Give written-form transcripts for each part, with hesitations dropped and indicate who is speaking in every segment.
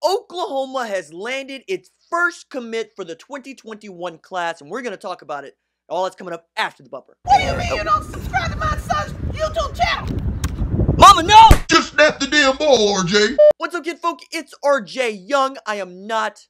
Speaker 1: Oklahoma has landed its first commit for the 2021 class, and we're going to talk about it. All that's coming up after the bumper.
Speaker 2: What do you mean you don't subscribe to my son's YouTube channel?
Speaker 1: Mama, no!
Speaker 3: Just snap the damn ball, RJ.
Speaker 1: What's up, kid folk? It's RJ Young. I am not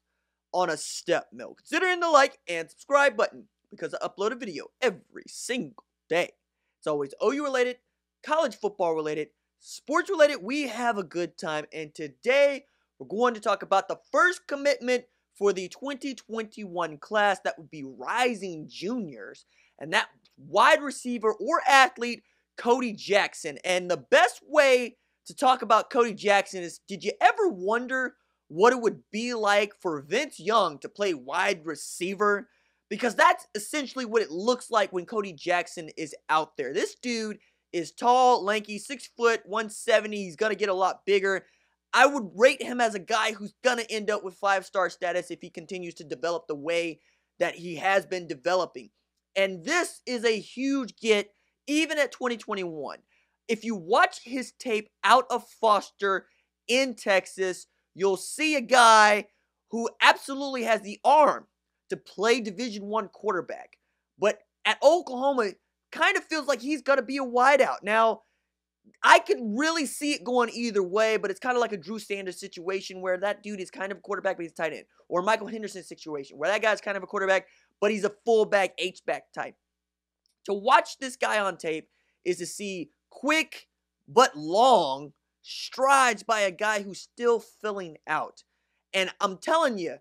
Speaker 1: on a step mill. Consider hitting the like and subscribe button because I upload a video every single day. It's always OU related, college football related, sports related. We have a good time, and today we're going to talk about the first commitment for the 2021 class. That would be rising juniors, and that wide receiver or athlete, Cody Jackson. And the best way to talk about Cody Jackson is, did you ever wonder what it would be like for Vince Young to play wide receiver? Because that's essentially what it looks like when Cody Jackson is out there. This dude is tall, lanky, 6 foot, 170. He's going to get a lot bigger. I would rate him as a guy who's going to end up with 5-star status if he continues to develop the way that he has been developing. And this is a huge get, even at 2021. If you watch his tape out of Foster in Texas, you'll see a guy who absolutely has the arm to play Division I quarterback. But at Oklahoma, kind of feels like he's going to be a wideout. Now, I can really see it going either way, but it's kind of like a Drew Sanders situation where that dude is kind of a quarterback, but he's a tight end. Or Michael Henderson situation where that guy's kind of a quarterback, but he's a fullback, H-back type. To watch this guy on tape is to see quick but long strides by a guy who's still filling out. And I'm telling you,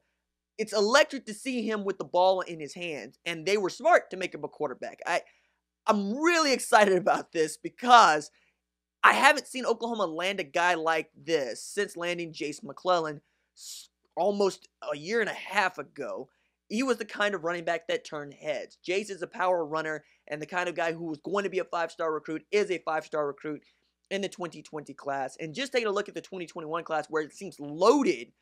Speaker 1: it's electric to see him with the ball in his hands, and they were smart to make him a quarterback. I'm really excited about this because I haven't seen Oklahoma land a guy like this since landing Jace McClellan almost a year and a half ago. He was the kind of running back that turned heads. Jace is a power runner and the kind of guy who was going to be a 5-star recruit, is a 5-star recruit in the 2020 class. And just taking a look at the 2021 class where it seems loaded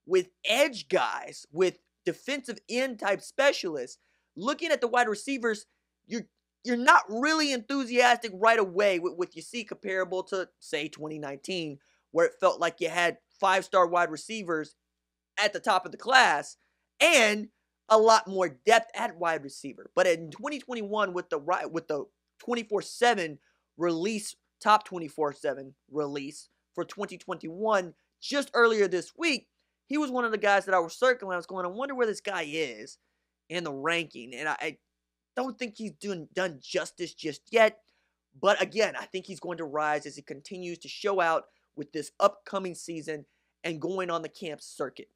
Speaker 1: with edge guys, with defensive end type specialists. Looking at the wide receivers, you're not really enthusiastic right away with what you see comparable to, say, 2019, where it felt like you had 5-star wide receivers at the top of the class and a lot more depth at wide receiver. But in 2021, with the 24/7 release, top 24/7 release for 2021, just earlier this week, he was one of the guys that I was circling. I was going, I wonder where this guy is in the ranking. And I don't think he's done justice just yet. But again, I think he's going to rise as he continues to show out with this upcoming season and going on the camp circuit.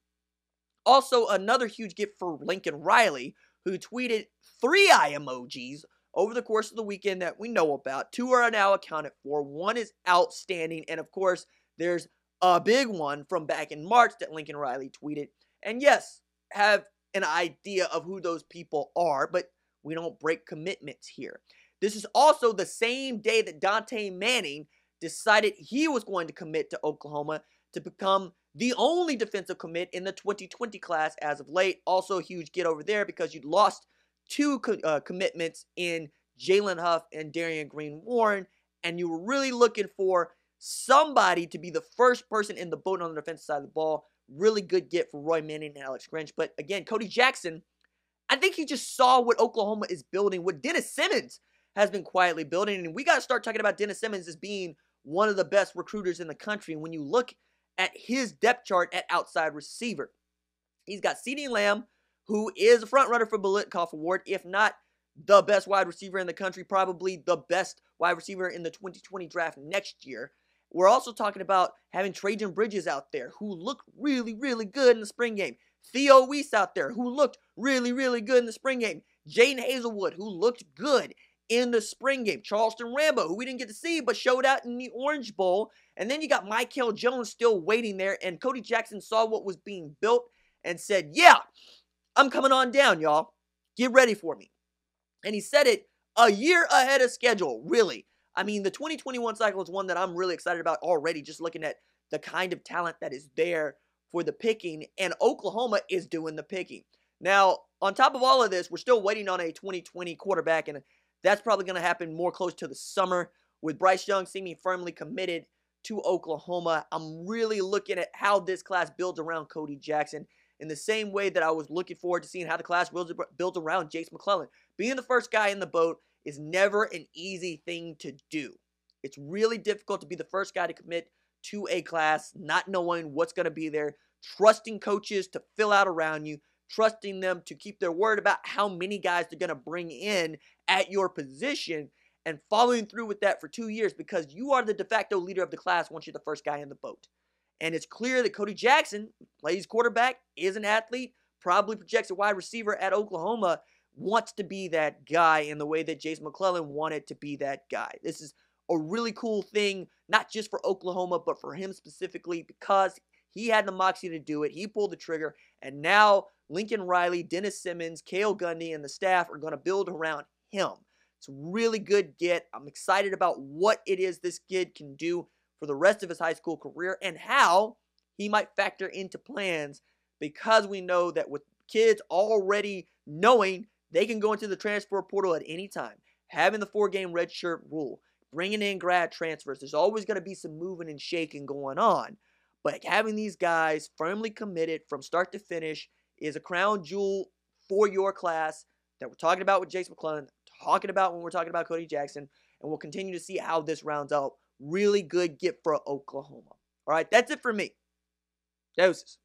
Speaker 1: Also, another huge gift for Lincoln Riley, who tweeted 3 eye emojis over the course of the weekend that we know about. 2 are now accounted for. 1 is outstanding. And of course, there's a big one from back in March that Lincoln Riley tweeted. And yes, have an idea of who those people are, but we don't break commitments here. This is also the same day that Dante Manning decided he was going to commit to Oklahoma to become the only defensive commit in the 2020 class as of late. Also a huge get over there because you lost 2 commitments in Jalen Huff and Darian Green-Warren, and you were really looking for somebody to be the first person in the boat on the defensive side of the ball. Really good get for Roy Manning and Alex Grinch. But again, Cody Jackson, I think he just saw what Oklahoma is building, what Dennis Simmons has been quietly building. And we got to start talking about Dennis Simmons as being one of the best recruiters in the country. And when you look at his depth chart at outside receiver, he's got CeeDee Lamb, who is a front runner for Biletnikoff Award, if not the best wide receiver in the country, probably the best wide receiver in the 2020 draft next year. We're also talking about having Trajan Bridges out there, who looked really, really good in the spring game. Theo Weiss out there, who looked really, really good in the spring game. Jaden Hazelwood, who looked good in the spring game. Charleston Rambo, who we didn't get to see, but showed out in the Orange Bowl. And then you got Michael Jones still waiting there. And Cody Jackson saw what was being built and said, yeah, I'm coming on down, y'all. Get ready for me. And he said it a year ahead of schedule, really. I mean, the 2021 cycle is one that I'm really excited about already, just looking at the kind of talent that is there for the picking, and Oklahoma is doing the picking. Now, on top of all of this, we're still waiting on a 2020 quarterback, and that's probably going to happen more close to the summer, with Bryce Young seeming firmly committed to Oklahoma. I'm really looking at how this class builds around Cody Jackson in the same way that I was looking forward to seeing how the class builds around Jace McClellan. Being the first guy in the boat is never an easy thing to do. It's really difficult to be the first guy to commit to a class, not knowing what's going to be there, trusting coaches to fill out around you, trusting them to keep their word about how many guys they're going to bring in at your position, and following through with that for 2 years because you are the de facto leader of the class once you're the first guy in the boat. And it's clear that Cody Jackson plays quarterback, is an athlete, probably projects a wide receiver at Oklahoma, wants to be that guy in the way that Jace McClellan wanted to be that guy. This is a really cool thing, not just for Oklahoma, but for him specifically because he had the moxie to do it. He pulled the trigger, and now Lincoln Riley, Dennis Simmons, Cale Gundy, and the staff are going to build around him. It's a really good get. I'm excited about what it is this kid can do for the rest of his high school career and how he might factor into plans because we know that with kids already knowing they can go into the transfer portal at any time, having the 4-game redshirt rule, bringing in grad transfers, there's always going to be some moving and shaking going on. But having these guys firmly committed from start to finish is a crown jewel for your class that we're talking about with Jace McClellan, talking about when we're talking about Cody Jackson, and we'll continue to see how this rounds out. Really good get for Oklahoma. All right, that's it for me. Deuces.